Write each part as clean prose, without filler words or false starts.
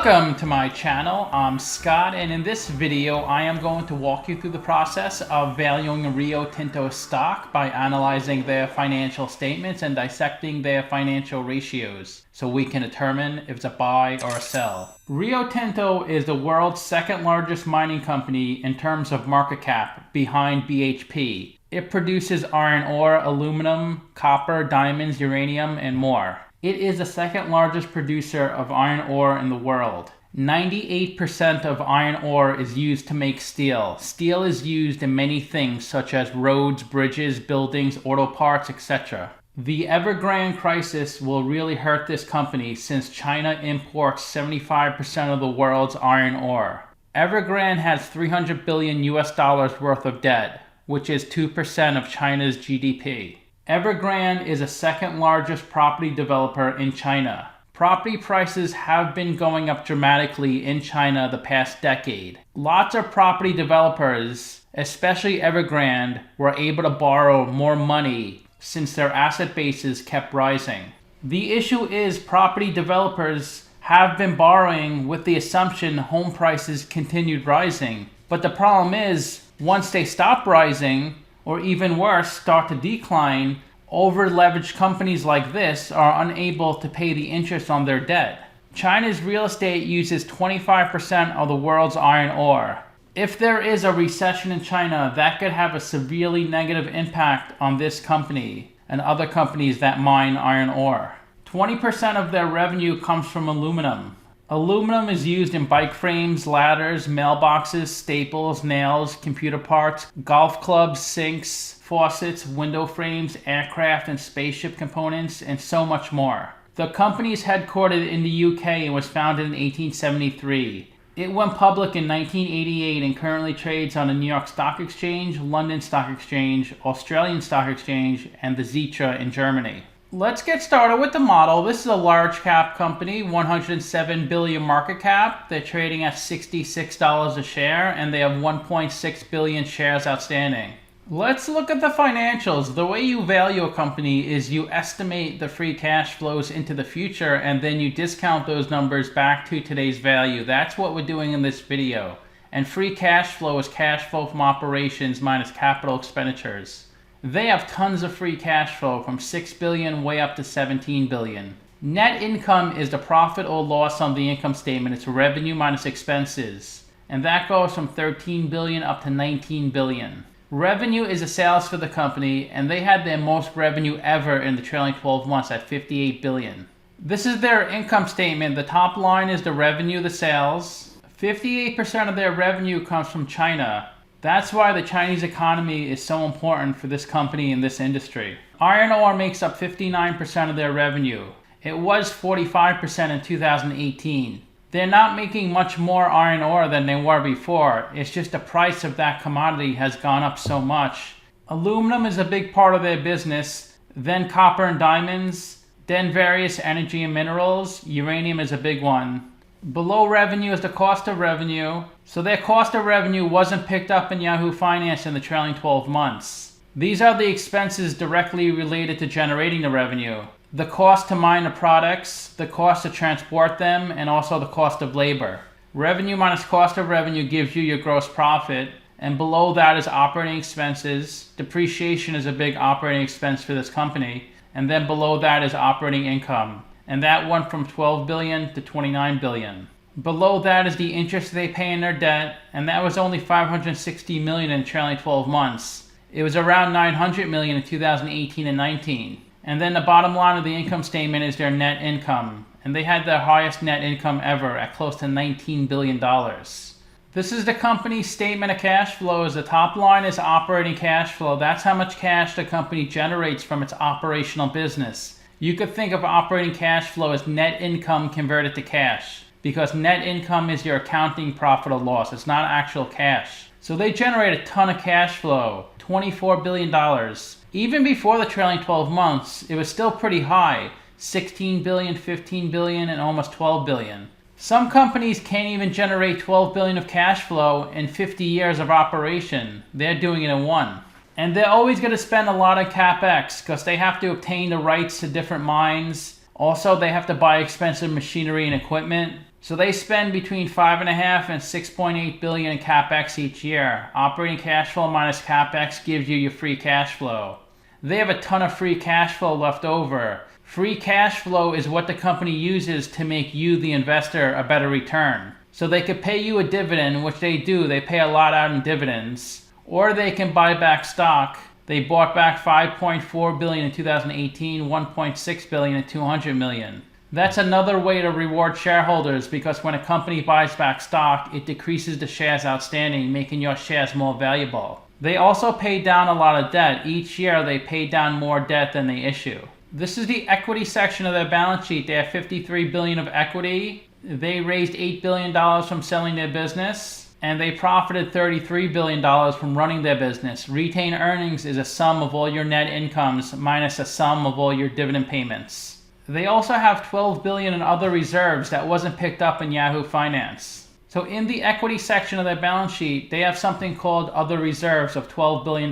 Welcome to my channel. I'm Scott, and in this video I am going to walk you through the process of valuing a Rio Tinto stock by analyzing their financial statements and dissecting their financial ratios so we can determine if it's a buy or a sell. Rio Tinto is the world's second largest mining company in terms of market cap, behind BHP. It produces iron ore, aluminum, copper, diamonds, uranium, and more. It is the second largest producer of iron ore in the world. 98% of iron ore is used to make steel. Steel is used in many things such as roads, bridges, buildings, auto parts, etc. The Evergrande Crisis will really hurt this company since China imports 75% of the world's iron ore. Evergrande has $300 billion worth of debt, which is 2% of China's GDP. Evergrande is the second largest property developer in China. Property prices have been going up dramatically in China the past decade. Lots of property developers, especially Evergrande, were able to borrow more money since their asset bases kept rising. The issue is property developers have been borrowing with the assumption home prices continued rising. But the problem is, once they stop rising, or even worse, start to decline, over-leveraged companies like this are unable to pay the interest on their debt. China's real estate uses 25% of the world's iron ore. If there is a recession in China, that could have a severely negative impact on this company and other companies that mine iron ore. 20% of their revenue comes from aluminum. Aluminum is used in bike frames, ladders, mailboxes, staples, nails, computer parts, golf clubs, sinks, faucets, window frames, aircraft and spaceship components, and so much more. The company is headquartered in the UK and was founded in 1873. It went public in 1988 and currently trades on the New York Stock Exchange, London Stock Exchange, Australian Stock Exchange, and the Xetra in Germany. Let's get started with the model. This is a large cap company, 107 billion market cap. They're trading at $66 a share and they have 1.6 billion shares outstanding. Let's look at the financials. The way you value a company is you estimate the free cash flows into the future and then you discount those numbers back to today's value. That's what we're doing in this video. And free cash flow is cash flow from operations minus capital expenditures. They have tons of free cash flow from 6 billion way up to 17 billion. Net income is the profit or loss on the income statement. It's revenue minus expenses. And that goes from 13 billion up to 19 billion. Revenue is the sales for the company, and they had their most revenue ever in the trailing 12 months at 58 billion. This is their income statement. The top line is the revenue, the sales. 58% of their revenue comes from China. That's why the Chinese economy is so important for this company in this industry. Iron ore makes up 59% of their revenue. It was 45% in 2018. They're not making much more iron ore than they were before. It's just the price of that commodity has gone up so much. Aluminum is a big part of their business, then copper and diamonds, then various energy and minerals. Uranium is a big one. Below revenue is the cost of revenue. So their cost of revenue wasn't picked up in Yahoo Finance in the trailing 12 months. These are the expenses directly related to generating the revenue. The cost to mine the products, the cost to transport them, and also the cost of labor. Revenue minus cost of revenue gives you your gross profit, and below that is operating expenses. Depreciation is a big operating expense for this company, and then below that is operating income. And that went from 12 billion to 29 billion. Below that is the interest they pay in their debt, and that was only 560 million in the trailing 12 months. It was around 900 million in 2018 and 19. And then the bottom line of the income statement is their net income, and they had their highest net income ever at close to $19 billion. This is the company's statement of cash flows. The top line is operating cash flow. That's how much cash the company generates from its operational business. You could think of operating cash flow as net income converted to cash, because net income is your accounting profit or loss. It's not actual cash. So they generate a ton of cash flow, $24 billion. Even before the trailing 12 months, it was still pretty high, 16 billion, 15 billion, and almost 12 billion. Some companies can't even generate 12 billion of cash flow in 50 years of operation. They're doing it in one. And they're always going to spend a lot of CapEx because they have to obtain the rights to different mines. Also, they have to buy expensive machinery and equipment. So they spend between 5.5 and 6.8 billion in capex each year. Operating cash flow minus capex gives you your free cash flow. They have a ton of free cash flow left over. Free cash flow is what the company uses to make you, the investor, a better return. So they could pay you a dividend, which they do. They pay a lot out in dividends. Or they can buy back stock. They bought back 5.4 billion in 2018, 1.6 billion and 200 million. That's another way to reward shareholders, because when a company buys back stock, it decreases the shares outstanding, making your shares more valuable. They also pay down a lot of debt. Each year they pay down more debt than they issue. This is the equity section of their balance sheet. They have 53 billion of equity. They raised $8 billion from selling their business, and they profited $33 billion from running their business. Retained earnings is a sum of all your net incomes minus a sum of all your dividend payments. They also have 12 billion in other reserves that wasn't picked up in Yahoo Finance. So in the equity section of their balance sheet, they have something called other reserves of $12 billion.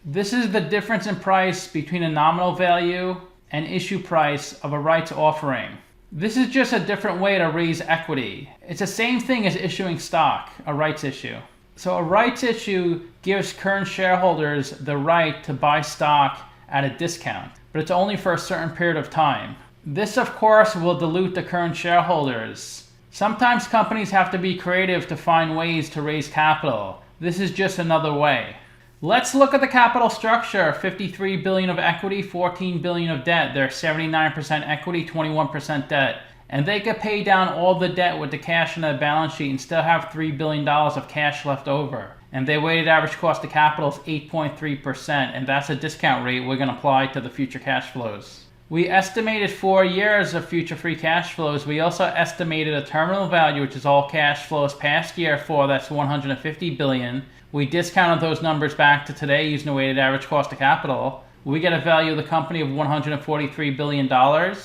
This is the difference in price between a nominal value and issue price of a rights offering. This is just a different way to raise equity. It's the same thing as issuing stock, a rights issue. So a rights issue gives current shareholders the right to buy stock at a discount, but it's only for a certain period of time. This, of course, will dilute the current shareholders. Sometimes companies have to be creative to find ways to raise capital. This is just another way. Let's look at the capital structure. 53 billion of equity, 14 billion of debt. They're 79% equity, 21% debt. And they could pay down all the debt with the cash in their balance sheet and still have $3 billion of cash left over. And their weighted average cost of capital is 8.3%, and that's a discount rate we're going to apply to the future cash flows. We estimated 4 years of future free cash flows. We also estimated a terminal value, which is all cash flows past year 4, that's 150 billion. We discounted those numbers back to today using the weighted average cost of capital. We get a value of the company of $143 billion.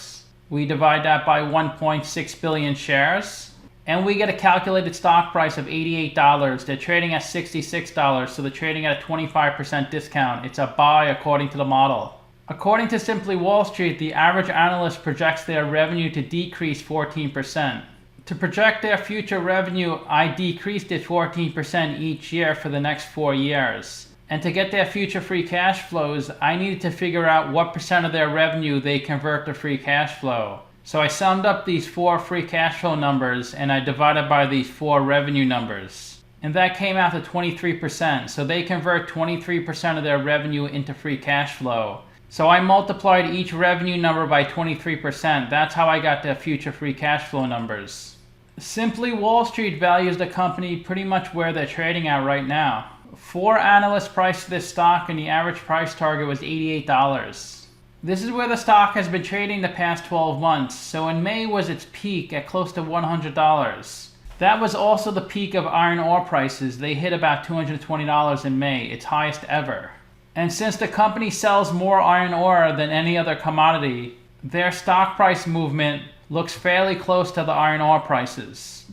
We divide that by 1.6 billion shares, and we get a calculated stock price of $88. They're trading at $66, so they're trading at a 25% discount. It's a buy according to the model. According to Simply Wall Street, the average analyst projects their revenue to decrease 14%. To project their future revenue, I decreased it 14% each year for the next 4 years. And to get their future free cash flows, I needed to figure out what percent of their revenue they convert to free cash flow. So I summed up these 4 free cash flow numbers and I divided by these 4 revenue numbers. And that came out to 23%. So they convert 23% of their revenue into free cash flow. So I multiplied each revenue number by 23%. That's how I got the future free cash flow numbers. Simply Wall Street values the company pretty much where they're trading at right now. 4 analysts priced this stock and the average price target was $88. This is where the stock has been trading the past 12 months. So in May was its peak at close to $100. That was also the peak of iron ore prices. They hit about $220 in May, its highest ever. And since the company sells more iron ore than any other commodity, their stock price movement looks fairly close to the iron ore prices.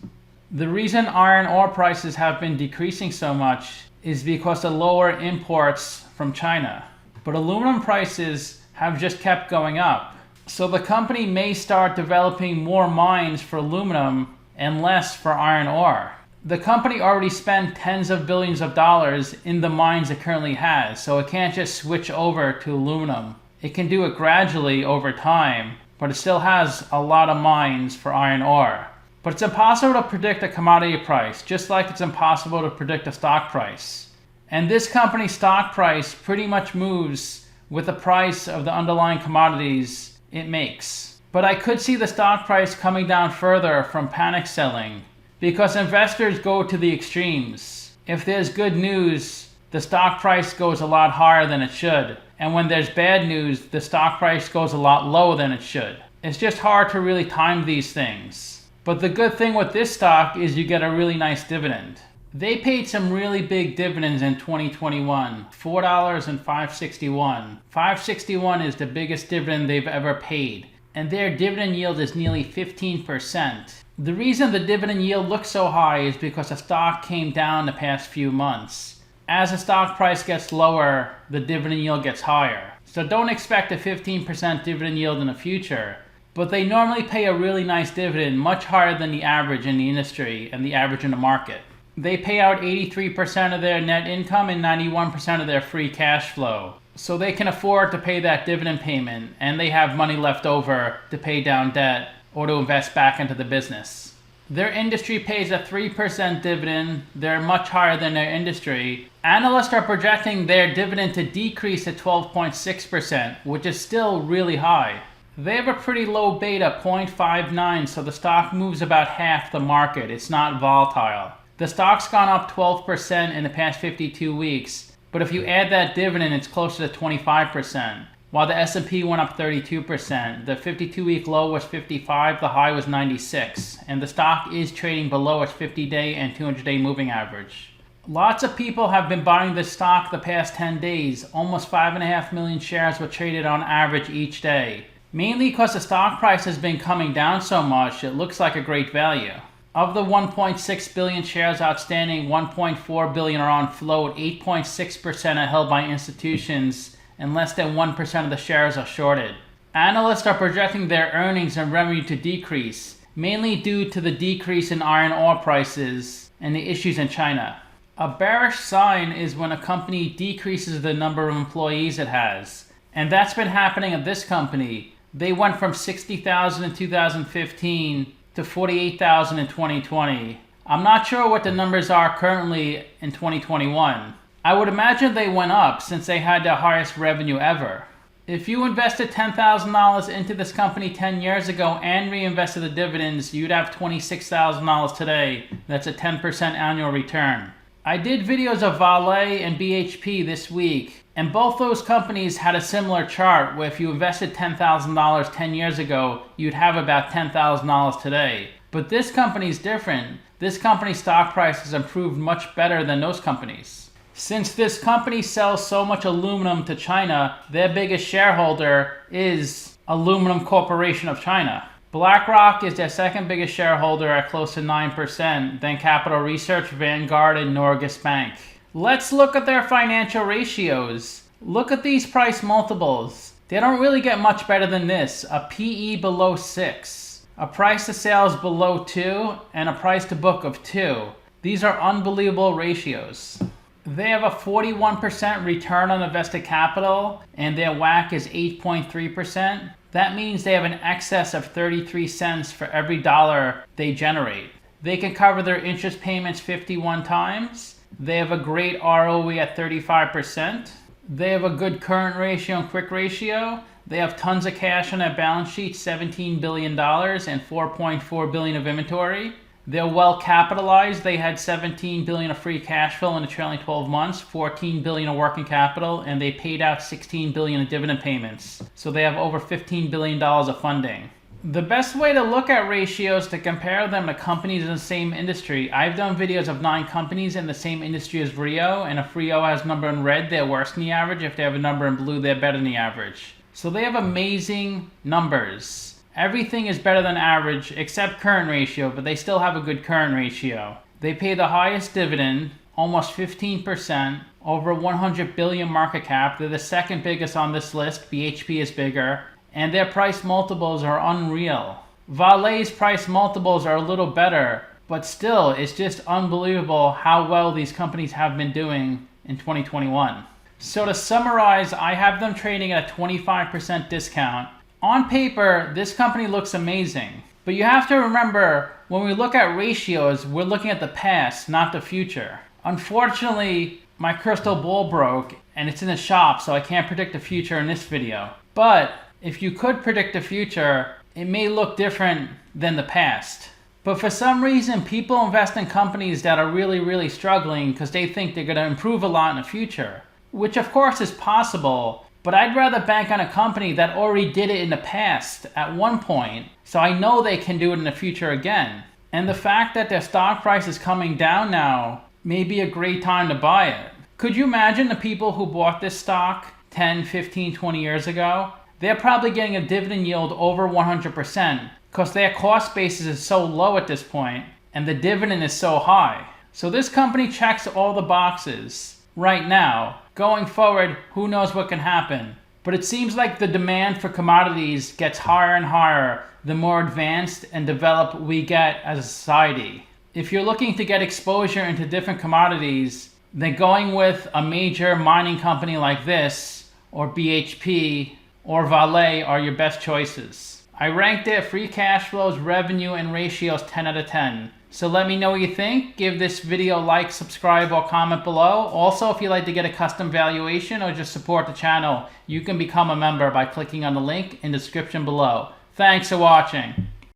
The reason iron ore prices have been decreasing so much is because of lower imports from China. But aluminum prices have just kept going up. So the company may start developing more mines for aluminum and less for iron ore. The company already spent tens of billions of dollars in the mines it currently has, so it can't just switch over to aluminum. It can do it gradually over time, but it still has a lot of mines for iron ore. But it's impossible to predict a commodity price, just like it's impossible to predict a stock price. And this company's stock price pretty much moves with the price of the underlying commodities it makes. But I could see the stock price coming down further from panic selling, because investors go to the extremes. If there's good news, the stock price goes a lot higher than it should. And when there's bad news, the stock price goes a lot lower than it should. It's just hard to really time these things. But the good thing with this stock is you get a really nice dividend. They paid some really big dividends in 2021, $4 and $5.61. $5.61 is the biggest dividend they've ever paid, and their dividend yield is nearly 15%. The reason the dividend yield looks so high is because the stock came down the past few months. As the stock price gets lower, the dividend yield gets higher. So don't expect a 15% dividend yield in the future. but they normally pay a really nice dividend, much higher than the average in the industry and the average in the market. They pay out 83% of their net income and 91% of their free cash flow. So they can afford to pay that dividend payment, and they have money left over to pay down debt or to invest back into the business. Their industry pays a 3% dividend. They're much higher than their industry. Analysts are projecting their dividend to decrease to 12.6%, which is still really high. They have a pretty low beta, 0.59, so the stock moves about half the market. It's not volatile. The stock's gone up 12% in the past 52 weeks, but if you add that dividend, it's closer to 25%. While the S&P went up 32%, the 52-week low was 55, the high was 96, and the stock is trading below its 50-day and 200-day moving average. Lots of people have been buying this stock the past 10 days. Almost 5.5 million shares were traded on average each day. Mainly because the stock price has been coming down so much, it looks like a great value. Of the 1.6 billion shares outstanding, 1.4 billion are on float, 8.6% are held by institutions, and less than 1% of the shares are shorted. Analysts are projecting their earnings and revenue to decrease, mainly due to the decrease in iron ore prices and the issues in China. A bearish sign is when a company decreases the number of employees it has, and that's been happening at this company. They went from 60,000 in 2015 to 48,000 in 2020. I'm not sure what the numbers are currently in 2021. I would imagine they went up since they had their highest revenue ever. If you invested $10,000 into this company 10 years ago and reinvested the dividends, you'd have $26,000 today. That's a 10% annual return. I did videos of Vale and BHP this week, and both those companies had a similar chart where if you invested $10,000 10 years ago, you'd have about $10,000 today. But this company's different. This company's stock price has improved much better than those companies. Since this company sells so much aluminum to China, their biggest shareholder is Aluminum Corporation of China. BlackRock is their second biggest shareholder at close to 9%, then Capital Research, Vanguard, and Norges Bank. Let's look at their financial ratios. Look at these price multiples. They don't really get much better than this. A PE below 6, a price to sales below 2, and a price to book of 2. These are unbelievable ratios. They have a 41% return on invested capital, and their WACC is 8.3%. That means they have an excess of 33 cents for every dollar they generate. They can cover their interest payments 51 times. They have a great ROE at 35%. They have a good current ratio and quick ratio. They have tons of cash on their balance sheet, $17 billion and $4.4 billion of inventory. They're well capitalized. They had $17 billion of free cash flow in the trailing 12 months, $14 billion of working capital, and they paid out $16 billion in dividend payments. So they have over $15 billion of funding. The best way to look at ratios to compare them to companies in the same industry. I've done videos of 9 companies in the same industry as Rio, and if Rio has a number in red, they're worse than the average. If they have a number in blue, they're better than the average. So they have amazing numbers. Everything is better than average except current ratio, but they still have a good current ratio. They pay the highest dividend, almost 15%, over 100 billion market cap. They're the second biggest on this list. BHP is bigger, and their price multiples are unreal. Vale's price multiples are a little better, but still, it's just unbelievable how well these companies have been doing in 2021. So to summarize, I have them trading at a 25% discount. On paper, this company looks amazing, but you have to remember, when we look at ratios, we're looking at the past, not the future. Unfortunately, my crystal ball broke, and it's in the shop, so I can't predict the future in this video. But if you could predict the future, it may look different than the past. But for some reason, people invest in companies that are really struggling because they think they're going to improve a lot in the future, which of course is possible. But I'd rather bank on a company that already did it in the past at one point, so I know they can do it in the future again. And the fact that their stock price is coming down now may be a great time to buy it. Could you imagine the people who bought this stock 10, 15, 20 years ago? They're probably getting a dividend yield over 100% because their cost basis is so low at this point and the dividend is so high. So this company checks all the boxes right now. Going forward, who knows what can happen. But it seems like the demand for commodities gets higher and higher the more advanced and developed we get as a society. If you're looking to get exposure into different commodities, then going with a major mining company like this, or BHP, or Vale are your best choices. I ranked their free cash flows, revenue, and ratios 10 out of 10. So let me know what you think. Give this video a like, subscribe, or comment below. Also, if you'd like to get a custom valuation or just support the channel, you can become a member by clicking on the link in the description below. Thanks for watching.